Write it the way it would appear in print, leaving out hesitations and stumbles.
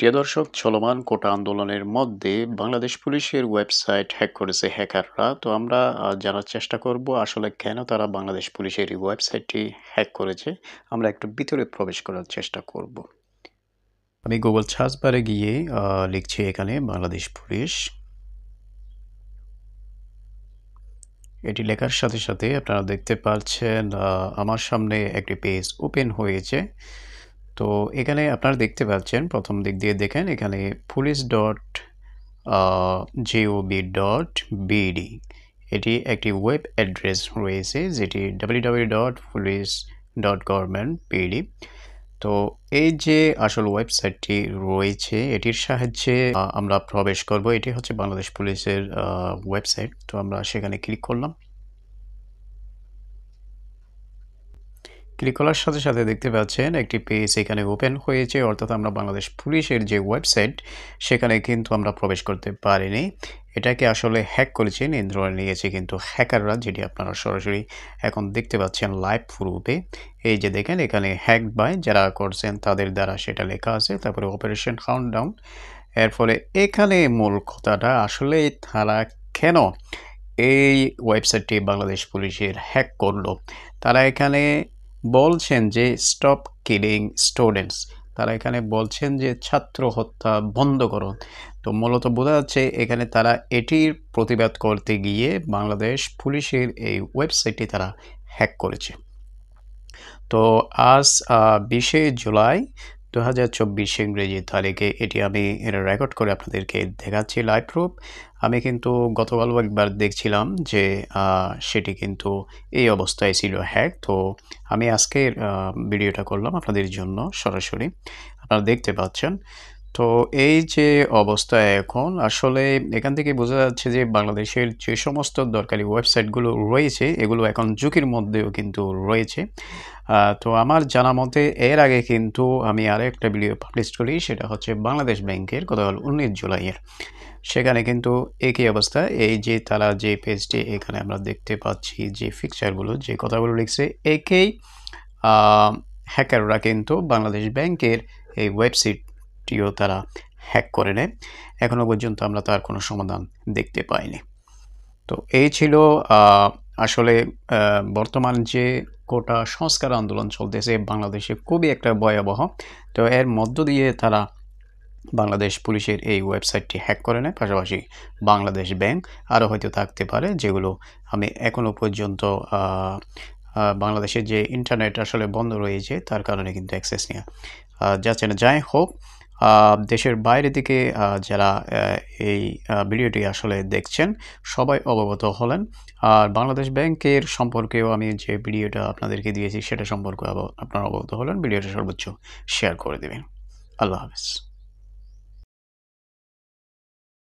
প্রিয় দর্শক, চলমান কোটা আন্দোলনের মধ্যে বাংলাদেশ পুলিশের ওয়েবসাইট হ্যাক করেছে হ্যাকাররা। তো আমরা জানার চেষ্টা করব আসলে কেন তারা বাংলাদেশ পুলিশের এই ওয়েবসাইটটি হ্যাক করেছে। আমরা একটু ভিতরে প্রবেশ করার চেষ্টা করব। আমি গুগল সার্চ বারে গিয়ে লিখছি এখানে বাংলাদেশ পুলিশ। এটি লেখার সাথে সাথে আপনারা দেখতে পাচ্ছেন আমার সামনে একটি পেজ ওপেন হয়েছে। তো এখানে আপনারা দেখতে পাচ্ছেন প্রথম দিক দিয়ে দেখেন এখানে police.gov.bd এটি একটি ওয়েব অ্যাড্রেস রয়েছে যেটি www.police.government.bd। তো এই যে আসল ওয়েবসাইটটি রয়েছে এটির সাহায্যে আমরা প্রবেশ করব। এটি হচ্ছে বাংলাদেশ পুলিশের ওয়েবসাইট। তো আমরা সেখানে ক্লিক করলাম। ক্লিক করার সাথে সাথে দেখতে পাচ্ছেন একটি পেজ এখানে ওপেন হয়েছে, অর্থাৎ আমরা বাংলাদেশ পুলিশের যে ওয়েবসাইট সেখানে কিন্তু আমরা প্রবেশ করতে পারিনি। এটাকে আসলে হ্যাক করেছে, নিয়ন্ত্রণে নিয়েছে কিন্তু হ্যাকাররা, যেটি আপনারা সরাসরি এখন দেখতে পাচ্ছেন লাইভ রূপে। এই যে দেখেন এখানে হ্যাক বাই যারা করছেন তাদের দ্বারা সেটা লেখা আছে, তারপরে অপারেশন কাউন্টডাউন। এর ফলে এখানে মূল কথাটা আসলে তারা কেন এই ওয়েবসাইটটি বাংলাদেশ পুলিশের হ্যাক করলো। তারা এখানে বলছেন যে স্টপ কিলিং স্টুডেন্টস, তারা এখানে বলছেন যে ছাত্র হত্যা বন্ধ করুন। তো মূলত বোঝা যাচ্ছে এখানে তারা এটির প্রতিবাদ করতে গিয়ে বাংলাদেশ পুলিশের এই ওয়েবসাইটটি তারা হ্যাক করেছে। তো আজ 20শে জুলাই 2024 ইংরেজি তারিখে এটি আমি রেকর্ড করে আপনাদেরকে দেখাচ্ছি লাইভ প্রুফ। আমি কিন্তু গতকালও একবার দেখছিলাম যে সেটি কিন্তু এই অবস্থায় ছিল হ্যাক। তো আমি আজকের ভিডিওটা করলাম আপনাদের জন্য সরাসরি, আপনারা দেখতে পাচ্ছেন। তো এই যে অবস্থা এখন আসলে এখান থেকে বোঝা যাচ্ছে যে বাংলাদেশের যে সমস্ত দরকারি ওয়েবসাইটগুলো রয়েছে এগুলো এখন ঝুঁকির মধ্যেও কিন্তু রয়েছে। তো আমার জানা মতে এর আগে কিন্তু আমি আরেকটা ভিডিও পাবলিশ করি, সেটা হচ্ছে বাংলাদেশ ব্যাংকের গতকাল 19 জুলাইয়ের। সেখানে কিন্তু একই অবস্থা, এই যে তারা যে পেজটি এখানে আমরা দেখতে পাচ্ছি যে ফিকচারগুলো যে কথাগুলো লিখছে একেই হ্যাকাররা কিন্তু বাংলাদেশ ব্যাংকের এই ওয়েবসাইটটিও তারা হ্যাক করে নেয়। এখনও পর্যন্ত আমরা তার কোনো সমাধান দেখতে পাইনি। তো এই ছিল আসলে বর্তমান যে কোটা সংস্কার আন্দোলন চলতেছে বাংলাদেশে খুবই একটা ভয়াবহ। তো এর মধ্য দিয়ে তারা বাংলাদেশ পুলিশের এই ওয়েবসাইটটি হ্যাক করে নেয়, পাশাপাশি বাংলাদেশ ব্যাংক আরও হয়তো থাকতে পারে যেগুলো আমি এখনও পর্যন্ত বাংলাদেশের যে ইন্টারনেট আসলে বন্ধ রয়েছে তার কারণে কিন্তু অ্যাক্সেস নেওয়া যাচ্ছে না। যাই হোক, দেশের বাইরে থেকে যারা এই ভিডিওটি আসলে দেখছেন সবাই অবগত হলেন। আর বাংলাদেশ ব্যাংকের সম্পর্কেও আমি যে ভিডিওটা আপনাদেরকে দিয়েছি সেটা সম্পর্কে আপনারা অবগত হলেন। ভিডিওটা সর্বোচ্চ শেয়ার করে দেবেন। আল্লাহ হাফেজ।